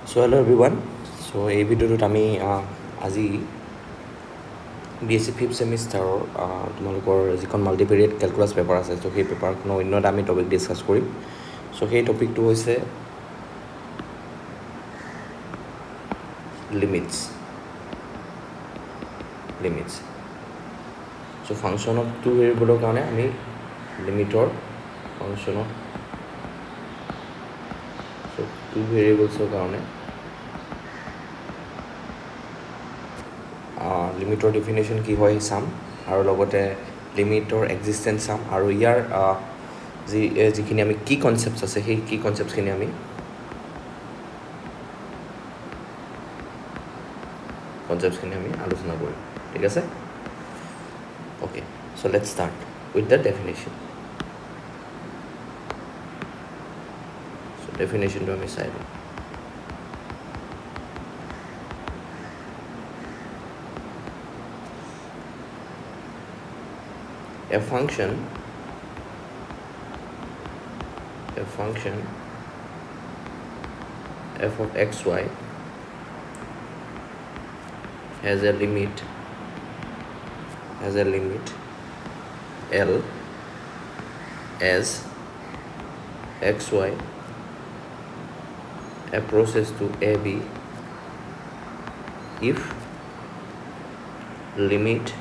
So hello everyone. So এই ভিডিওটোত আমি আজি BSc 5th সেমিষ্টাৰৰ তোমালোকৰ যিখন মাল্টিভেৰিয়েট কেলকুলাছ পেপাৰ আছে তো সেই পেপাৰখনৰ অন্য এটা আমি টপিক ডিছকাছ কৰিম সো সেই টপিকটো হৈছে limits so function of two ভেৰিয়েবলৰ কাৰণে আমি লিমিটৰ ফাংচন অফ সো টু ভেৰিয়েবলছৰ কাৰণে লিমিটৰ ডেফিনেশ্যন কি হয় চাম আৰু লগতে লিমিটৰ এক্সিষ্টেঞ্চ চাম আৰু ইয়াৰ যিখিনি আমি কি কনচেপ্টছ আছে সেই কি কনচেপ্টছখিনি আমি আলোচনা কৰিম ঠিক আছে okay so' let's start with the definition so' ডেফিনেশ্যনটো আমি চাই লওঁ A function f of xy has a limit L as xy approaches to AB if limit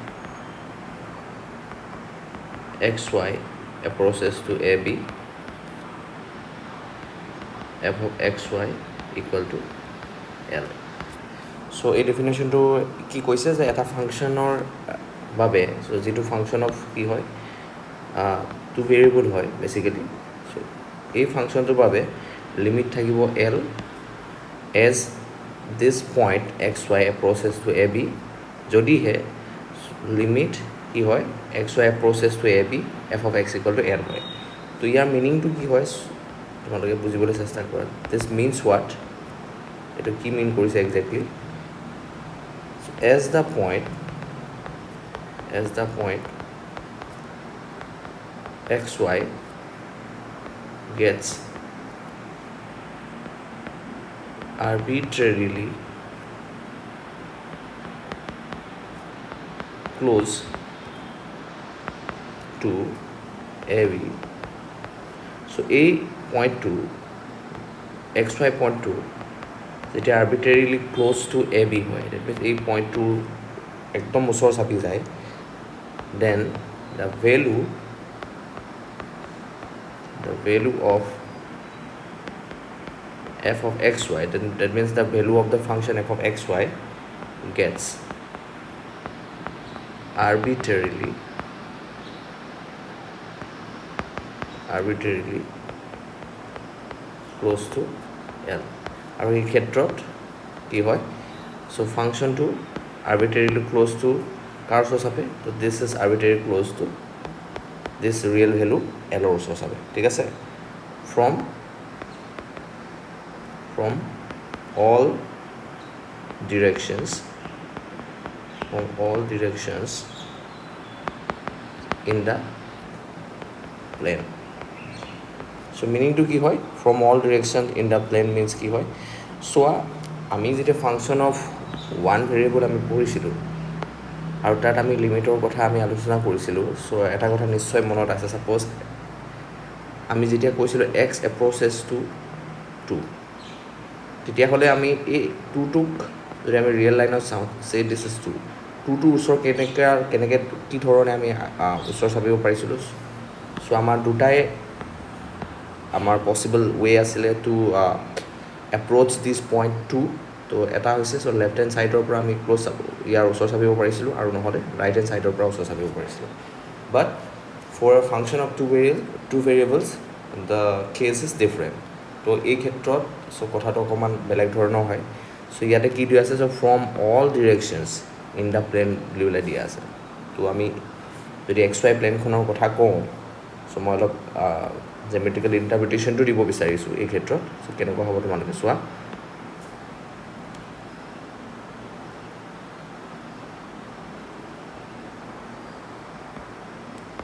xy approaches to AB f of xy equal to L. So এই ডেফিনেশ্যনটো কি কৈছে যে এটা ফাংচনৰ বাবে সো যিটো ফাংচন অফ কি হয় টু ভেৰিয়েবল হয় বেচিকেলি সো এই ফাংচনটোৰ বাবে লিমিট থাকিব L as this point xy approaches to AB যদিহে লিমিট কি হয় xy approaches to AB f of x equal to L হয় তো ইয়াৰ মিনিংটো কি হয় তোমালোকে বুজিবলৈ চেষ্টা কৰা দিছ মিনছ হোৱাট এইটো কি মিন কৰিছে exactly as the point xy gets arbitrarily close to AB so a point to xy point to যেতিয়া arbitrarily close to AB হয় that means এই পইণ্টটো একদম ওচৰ চাপি যায় then the value of f of xy that means the value of the function f of xy gets arbitrarily close to L আৰু এই ক্ষেত্ৰত কি হয় সো ফাংচনটো আৰ্বিট্ৰেৰিলি ক্ল'জ টু কাৰ ওচৰ চাপে তো this is arbitrary close to this real value এলৰ ওচৰ চাপে ঠিক আছে from all directions in the plane so meaning to কি হয় from all directions in the plane means কি হয় চোৱা আমি যেতিয়া ফাংচন অফ ওৱান ভেৰিয়েবল আমি পঢ়িছিলোঁ আৰু তাত আমি লিমিটৰ কথা আমি আলোচনা কৰিছিলোঁ চ' এটা কথা নিশ্চয় মনত আছে ছাপ'জ আমি যেতিয়া কৈছিলোঁ এক্স এপ্ৰ'চেছ টু টু তেতিয়াহ'লে আমি এই টুটোক যদি আমি ৰিয়েল লাইনত চাওঁ চে দিছ ইজ টুটোৰ ওচৰ কেনেকৈ কি ধৰণে আমি ওচৰ চাপিব পাৰিছিলোঁ চ' আমাৰ দুটাই আমাৰ পচিবল ৱে আছিলে টু এপ্ৰ'চ দিছ পইণ্ট টু তো এটা হৈছে চ' লেফ্ট হেণ্ড ছাইডৰ পৰা আমি ক্ল'জ ইয়াৰ ওচৰ চাপিব পাৰিছিলোঁ আৰু নহ'লে ৰাইট হেণ্ড ছাইডৰ পৰা ওচৰ চাপিব পাৰিছিলোঁ but for a function of two variables the case is different তো এই ক্ষেত্ৰত চ' কথাটো অকণমান বেলেগ ধৰণৰ হয় চ' ইয়াতে কি দিয়া আছে so' from all directions in the plane বুলি পেলাই দিয়া আছে তো আমি যদি এক্স ৱাই প্লেনখনৰ কথা কওঁ চ' মই অলপ জেমেট্ৰিকেল ইণ্টাৰপ্ৰিটেশ্যনটো দিব বিচাৰিছোঁ এই ক্ষেত্ৰত চ' কেনেকুৱা হ'ব তোমালোকে চোৱা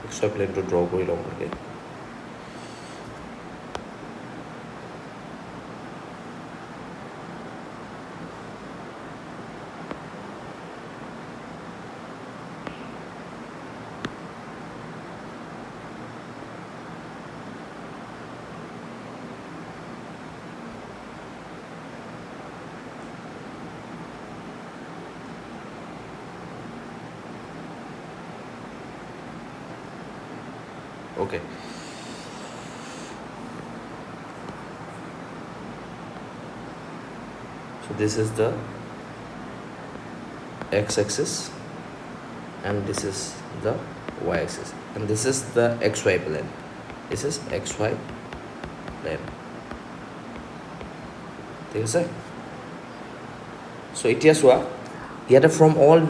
এক্স ৱাই প্লেনটো ড্ৰ কৰি লওঁ ভালকৈ okay. So this is the x-axis and this is the y-axis and this is the xy plane. This is xy plane. ঠিক আছে? So এতিয়া চোৱা ইয়াতে from all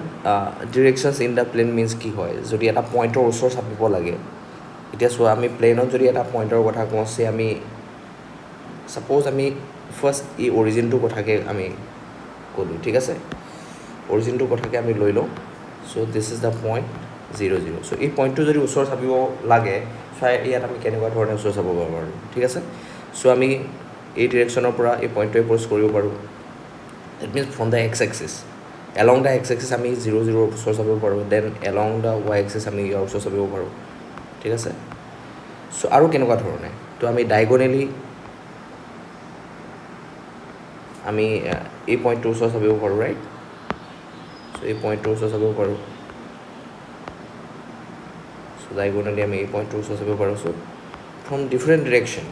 directions in the plane means কি হয় যদি এটা পইণ্টৰ ওচৰ চাপিব লাগে এতিয়া চোৱা আমি প্লেনত যদি এটা পইণ্টৰ কথা কওঁ সে আমি সাপোজ আমি ফাৰ্ষ্ট এই অৰিজিনটোৰ কথাকে আমি ক'লোঁ ঠিক আছে অৰিজিনটোৰ কথাকে আমি লৈ লওঁ so this is the point 0 0 so এই পইণ্টটো যদি ওচৰ চাপিব লাগে চাই ইয়াত আমি কেনেকুৱা ধৰণে ওচৰ চাপিব পাৰোঁ ঠিক আছে সো আমি এই ডিৰেকশ্যনৰ পৰা এই পইণ্টটো এপ্ৰ'চ কৰিব পাৰোঁ that means from the x-axis along the x-axis আমি 0 0 ওচৰ চাপিব পাৰোঁ then along the y-axis আমি ইয়াৰ ওচৰ চাপিব পাৰোঁ ঠিক আছে সো আৰু কেনেকুৱা ধৰণে তো আমি ডায়গনেলি আমি এই পইণ্টটোৰ ওচৰ চাপিব পাৰোঁ ৰাইট সো এই পইণ্টটোৰ ওচৰ চাপিব পাৰোঁ সো ডায়গনেলি আমি এই পইণ্টটোৰ ওচৰ চাপিব পাৰোঁ so from different direction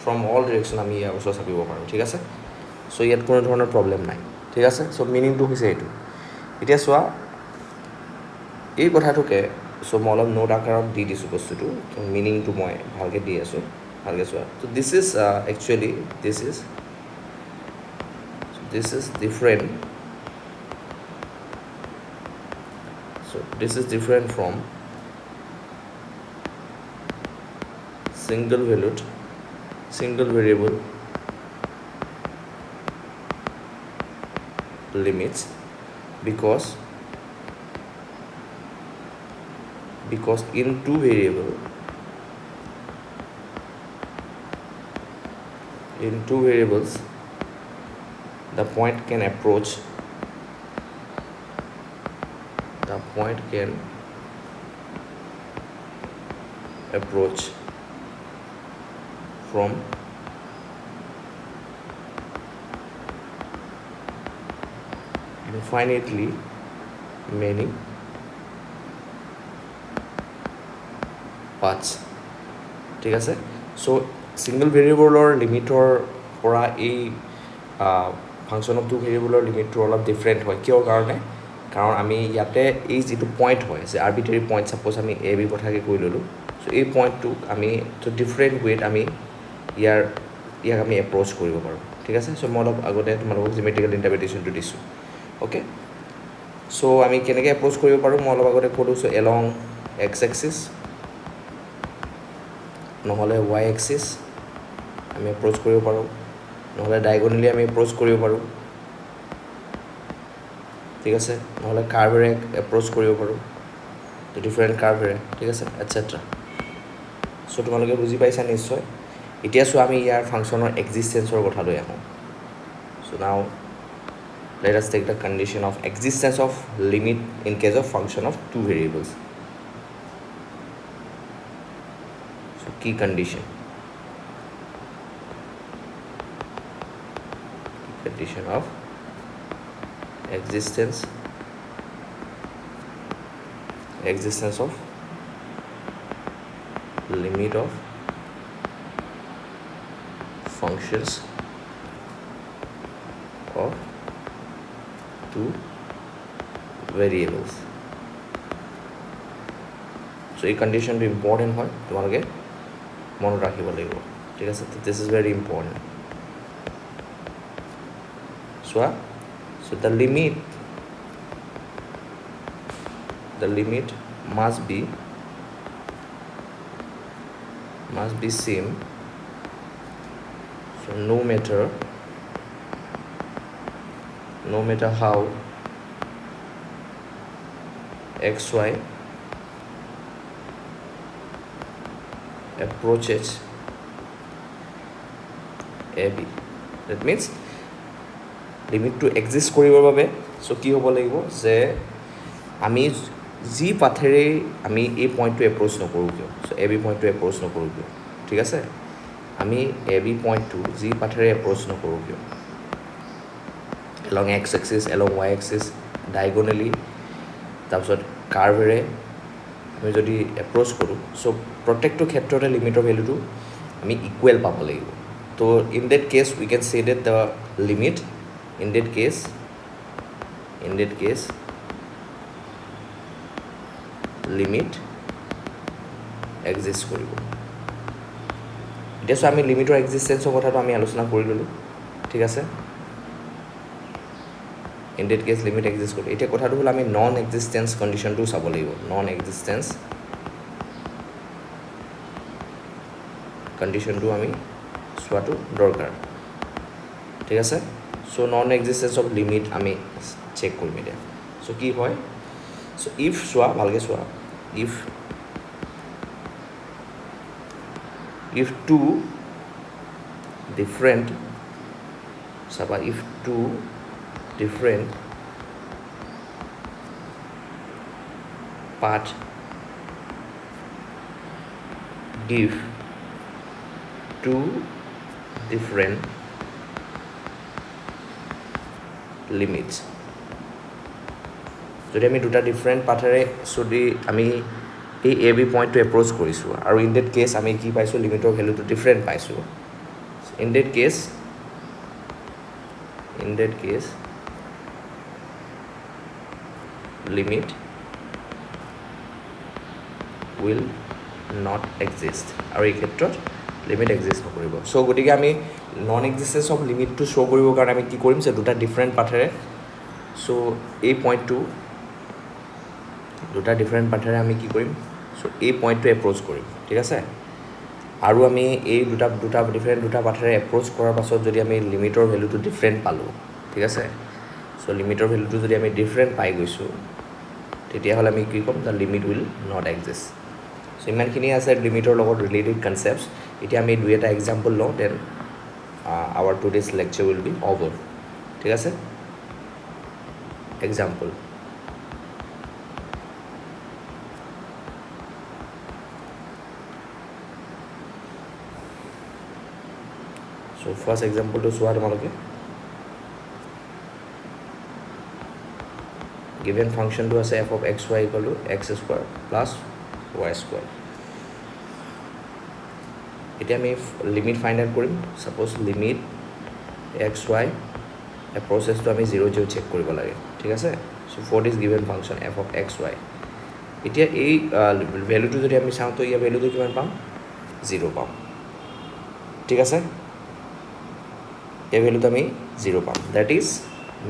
from all direction আমি ইয়াৰ ওচৰ চাপিব পাৰোঁ ঠিক আছে সো ইয়াত কোনো ধৰণৰ প্ৰব্লেম নাই ঠিক আছে সো মিনিংটো হৈছে এইটো এতিয়া চোৱা এই কথাটোকে সো মই অলপ নোট আকাৰত দি দিছোঁ বস্তুটো তো মিনিংটো মই ভালকৈ দি আছোঁ ভালকৈ চোৱা তো this is actually this is different so this is different from single variable limits because in two variables the point can approach from infinitely many paths ঠিক আছে সো সিঙ্গল ভেৰিয়েবলৰ লিমিটৰ পৰা এই ফাংচন অফ টু ভেৰিয়েবলৰ লিমিটটো অলপ different হয় কিয় কাৰণে কাৰণ আমি ইয়াতে এই যিটো পইণ্ট হয় যে আৰ্বিট্ৰেৰী পইণ্ট সাপোজ আমি এ বি কথাকে কৈ ল'লোঁ সো এই পইণ্টটোক আমি তো ডিফাৰেণ্ট ৱেত আমি ইয়াক আমি এপ্ৰ'চ কৰিব পাৰোঁ ঠিক আছে সো মই অলপ আগতে তোমালোকক জিমেট্ৰিকেল ইণ্টাৰপ্ৰিটেশ্যনটো দিছোঁ অ'কে সো আমি কেনেকৈ এপ্ৰ'চ কৰিব পাৰোঁ মই অলপ আগতে ক'লোঁ সো এলং এক্স এক্সিছ নহ'লে ৱাই এক্সিছ আমি এপ্ৰ'চ কৰিব পাৰোঁ নহ'লে ডায়গনেলি আমি এপ্ৰ'চ কৰিব পাৰোঁ ঠিক আছে নহ'লে কাৰ্ভেৰে এপ্ৰ'চ কৰিব পাৰোঁ তো ডিফাৰেণ্ট কাৰ্ভেৰে ঠিক আছে এটচেট্ৰা সো তোমালোকে বুজি পাইছা নিশ্চয় এতিয়া চোৱা আমি ইয়াৰ ফাংচনৰ এক্সিষ্টেঞ্চৰ কথা লৈ আহোঁ so now let us take the condition of existence of limit in case of function of two variables so key condition of existence of limit of functions of two variables so এই কন্ডিশনটো important হয় তোমালোকে মনত ৰাখিব লাগিব ঠিক আছে this is very important so the limit must be same so no matter how xy approaches ab that means লিমিটটো exist কৰিবৰ বাবে সো কি হ'ব লাগিব যে আমি যি পাথেৰে আমি এই পইণ্টটো এপ্ৰ'চ নকৰোঁ কিয় সো এ বি পইণ্টটো এপ্ৰ'চ নকৰোঁ কিয় ঠিক আছে আমি এ বি পইণ্টটো যি পাথেৰে এপ্ৰ'চ নকৰোঁ কিয় along X axis along Y axis diagonally তাৰপিছত কাৰ্ভেৰে আমি যদি এপ্ৰ'চ কৰোঁ চ' প্ৰত্যেকটো ক্ষেত্ৰতে লিমিটৰ ভেলুটো আমি ইকুৱেল পাব লাগিব তো in that case we can say that the limit in that case limit exist কৰিব এতিয়া চ' আমি লিমিটৰ এক্সিষ্টেঞ্চৰ কথাটো আমি আলোচনা কৰি ল'লোঁ ঠিক আছে in that case limit exist কৰিব এতিয়া কথাটো হ'ল আমি নন এক্সিষ্টেঞ্চ কণ্ডিশ্যনটো চাব লাগিব নন এক্সিষ্টেঞ্চ কণ্ডিশ্যনটো আমি চোৱাটো দৰকাৰ ঠিক আছে চ' নন এক্সিষ্টেঞ্চ অফ লিমিট আমি চেক কৰিম এতিয়া চ' কি হয় চ' ইফ চোৱা ভালকৈ চোৱা if two different path give two different limits যদি আমি দুটা ডিফাৰেণ্ট পাথেৰে যদি আমি এই এ বি পইণ্টটো এপ্ৰ'চ কৰিছোঁ আৰু ইন ডেট কেছ আমি কি পাইছোঁ লিমিটৰ ভেলুটো ডিফাৰেণ্ট পাইছোঁ in that case limit will not exist আৰু এই ক্ষেত্ৰত লিমিট এক্সিষ্ট নকৰিব চ' গতিকে আমি নন এক্সিষ্টেঞ্চ অফ লিমিটটো শ্ব' কৰিবৰ কাৰণে আমি কি কৰিম যে দুটা ডিফাৰেণ্ট পাথেৰে চ' এই পইণ্টটো দুটা ডিফাৰেণ্ট পাথেৰে আমি কি কৰিম চ' এই পইণ্টটো এপ্ৰ'চ কৰিম ঠিক আছে আৰু আমি এই দুটা ডিফাৰেণ্ট দুটা পাথেৰে এপ্ৰ'চ কৰাৰ পাছত যদি আমি লিমিটৰ ভেলুটো ডিফাৰেণ্ট পালোঁ ঠিক আছে চ' লিমিটৰ ভেলুটো যদি আমি ডিফাৰেণ্ট পাই গৈছোঁ তেতিয়াহ'লে আমি কি ক'ম the limit will not exist so' ইমানখিনি আছে লিমিটৰ লগত ৰিলেটেড কনচেপ্টছ এতিয়া আমি দুই এটা এক্সাম্পল লওঁ then our today's lecture will be over ঠিক আছে এক্সাম্পল চ' ফাৰ্ষ্ট এক্সাম্পলটো চোৱা তোমালোকে গিভেন ফাংচনটো আছে F of X Y equal to X square plus Y square এতিয়া আমি লিমিট ফাইণ্ড আউট কৰিম ছাপ'জ লিমিট এক্স ৱাই এই প্ৰচেছটো আমি 0 চেক কৰিব লাগে ঠিক আছে so' for this given function F of X Y এতিয়া এই ভেলুটো যদি আমি চাওঁ তো ইয়াৰ ভেলুটো কিমান পাম 0 পাম ঠিক আছে এই ভেলুটো আমি 0 পাম দ্যাট ইজ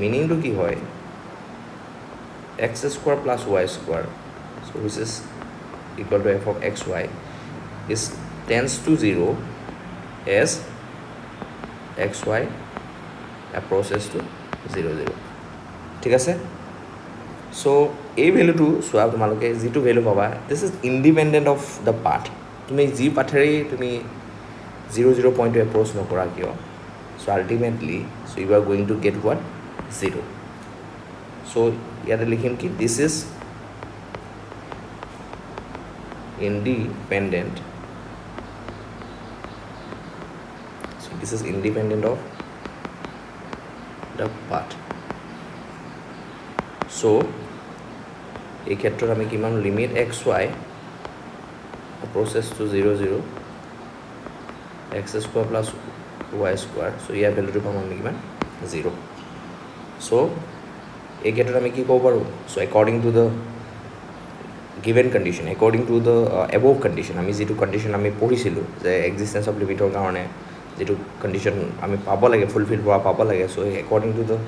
মিনিংটো কি হয় X square plus Y square so' which is equal to F of X Y is tends to 0 as X Y approaches to 0 ঠিক আছে চ' এই ভেলুটো চোৱা তোমালোকে যিটো ভেলু পাবা this is independent of the path তুমি যি পাথেৰেই তুমি 0 পইণ্টটো এপ্ৰ'চ নকৰা কিয় so' ultimately so' you are going to get what 0 so' ইয়াতে লিখিম কি this is independent so this is independent of the path so এই ক্ষেত্ৰত আমি কিমান limit X Y approaches to 0 X square plus Y square so' ইয়াৰ ভেলুটো পাম আমি কিমান 0 চ' এই ক্ষেত্ৰত আমি কি ক'ব পাৰোঁ so' according to the given condition according to the above condition আমি যেটো কন্ডিশন আমি পঢ়িছিলো যে এক্সিস্টেন্স অফ লিমিটৰ কাৰণে যেটো কন্ডিশন আমি পাব লাগে ফুলফিল হোৱা পাব লাগে so according to the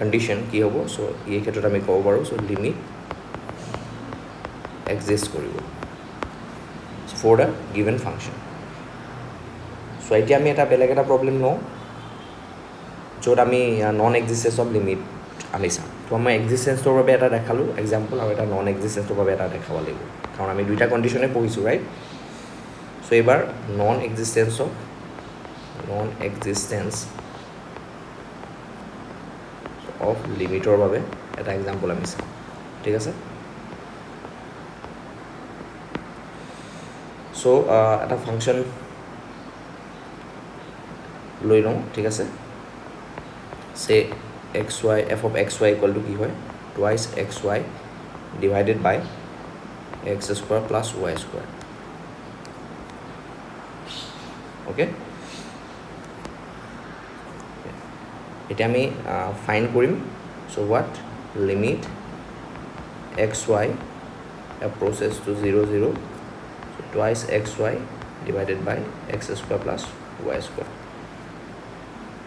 condition কি হ'ব সো এই ক্ষেত্ৰত আমি ক'ব পাৰো সো লিমিট এক্সিষ্ট কৰিব for the given function so এতিয়া আমি এটা বেলেগ এটা প্ৰবলেম লওঁ য'ত আমি নন এক্সিস্টেন্স অফ লিমিট আমি চাম তো আমি এক্সিস্টেন্সৰ বাবে এটা দেখালোঁ এক্সাম্পল আৰু এটা নন এক্সিস্টেন্সৰ বাবে এটা দেখাব লাগিব কাৰণ আমি দুইটা কণ্ডিশ্যনে পঢ়িছোঁ ৰাইট চ' এইবাৰ নন এক্সিস্টেন্স অফ লিমিটৰ বাবে এটা এক্সাম্পল আমি চাম ঠিক আছে চ' এটা ফাংচন লৈ লওঁ ঠিক আছে সে xy f of xy equal to কি হয় twice xy divided by x square plus y square. Okay, এটা আমি ফাইন্ড কৰিম. So what? Limit xy approaches to 0 0, so twice xy divided by x square plus y square.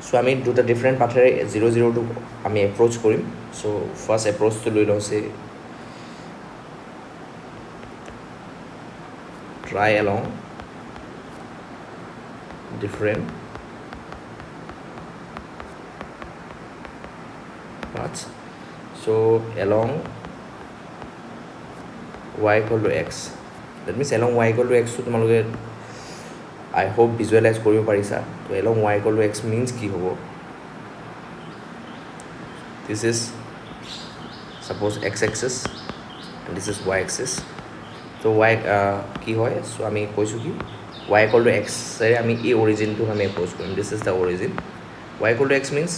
So আমি দুটা different পাথেৰে 0 0 two আমি approach কৰিম. So first এপ্ৰোচটো লৈ লওঁ, সে try along different paths. So along y equal to x, that means along y equal to x to তোমালোকে I hope visualize কৰিব পাৰিছা. তো along y equal to x means কি হ'ব? This is suppose x axis and this is y axis. So y কি হয়? So আমি কৈছো কি y equal to x এৰে আমি এই অৰিজিনটো আমি এপ্ৰোচ কৰিম. This is the origin. y equal to x means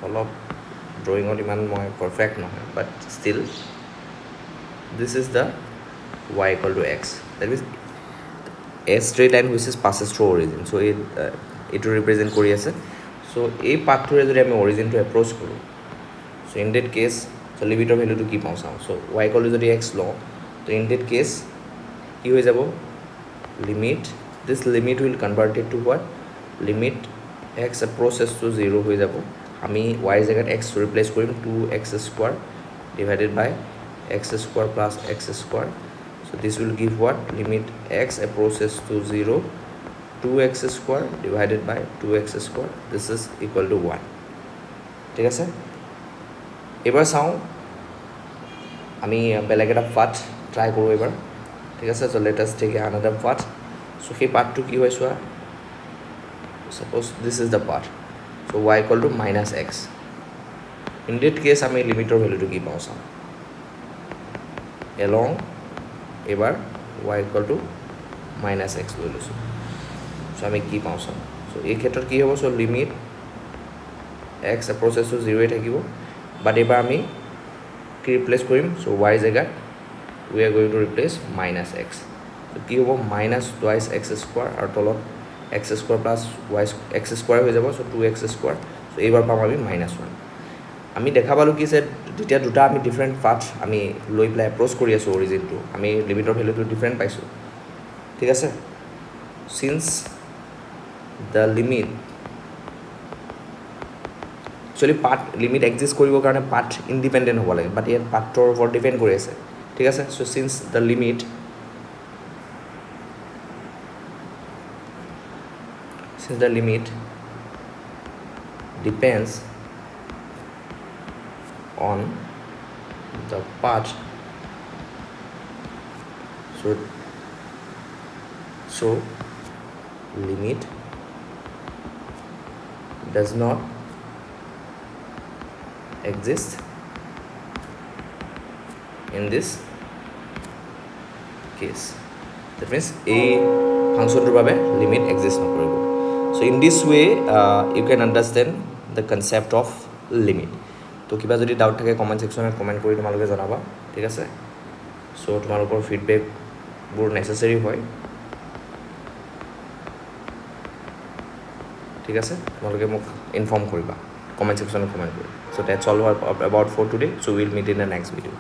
অলপ ড্ৰয়িঙত ইমান মই পাৰফেক্ট নহয়, but still this is the y equal to x. That means a straight line which is passes through origin. So it represent কৰি আছে. So এই পাথটোৰে যদি আমি অৰিজিনটো approach কৰোঁ, so in that case so লিমিটৰ ভ্যালুটো কি পাওঁ চাওঁ. So y equal to যদি x লওঁ, তো in that case কি হৈ যাব? Limit, this limit will convert it to what? Limit x approaches to 0 হৈ যাব. আমি y জায়গাত x ৰিপ্লেস কৰিম 2x square divided by x square plus x square. So this will give what? Limit x approaches to 0, 2x square divided by 2x square. This is equal to 1. ঠিক আছে, এবার চাওঁ আমি বেলেগ এটা পাথ ট্রাই কৰোঁ এবাৰ. ঠিক আছে, so let us take another path. So সেই পাথটো কি হয় চোৱা. Suppose this is the path. So y equal to minus x. In that case আমি লিমিটৰ ভ্যালুটো কি পাওঁ চাওঁ. Along এবাৰ y equal to minus x লৈ লৈছোঁ. So আমি কি পাওঁ চাওঁ. So এই ক্ষেত্ৰত কি হ'ব? So limit x approaches to 0 থাকিব, but এবাৰ আমি কি ৰিপ্লেস কৰিম? So y জায়গাত we are going to replace minus x. So কি হ'ব? Minus twice x square আৰু তলত x square plus y x square হৈ যাব. So 2x square. So এইবাৰ পাম আমি minus 1. আমি দেখা পালোঁ কি যে যেতিয়া দুটা আমি ডিফাৰেণ্ট পাথ আমি লৈ পেলাই এপ্ৰোচ কৰি আছোঁ অৰিজিনটো, আমি লিমিটৰ ভ্যালুটো ডিফাৰেণ্ট পাইছোঁ. ঠিক আছে, since the limit actually path limit exist কৰিবৰ কাৰণে পাথ ইণ্ডিপেণ্ডেণ্ট হ'ব লাগে, বাট ইয়াত পাথটোৰ ওপৰত ডিপেণ্ড কৰি আছে. ঠিক আছে, so' since the limit depends on the path, so limit does not exist in this case. That means a ফাংশনটোৰ বাবে লিমিট এক্সিষ্ট নকৰিব. So in this way you can understand the concept of limit. তো কিবা যদি doubt থাকে comment সেকশনত comment কৰি তোমালোকে জনাবা. ঠিক আছে, সো তোমালোকৰ ফিডবেকবোৰ নেসেসাৰি হয়. ঠিক আছে, তোমালোকে মোক ইনফৰ্ম কৰিবা কমেন্ট সেকশনত কমেন্ট কৰি. So that's all about for today. So we'll meet in the next video.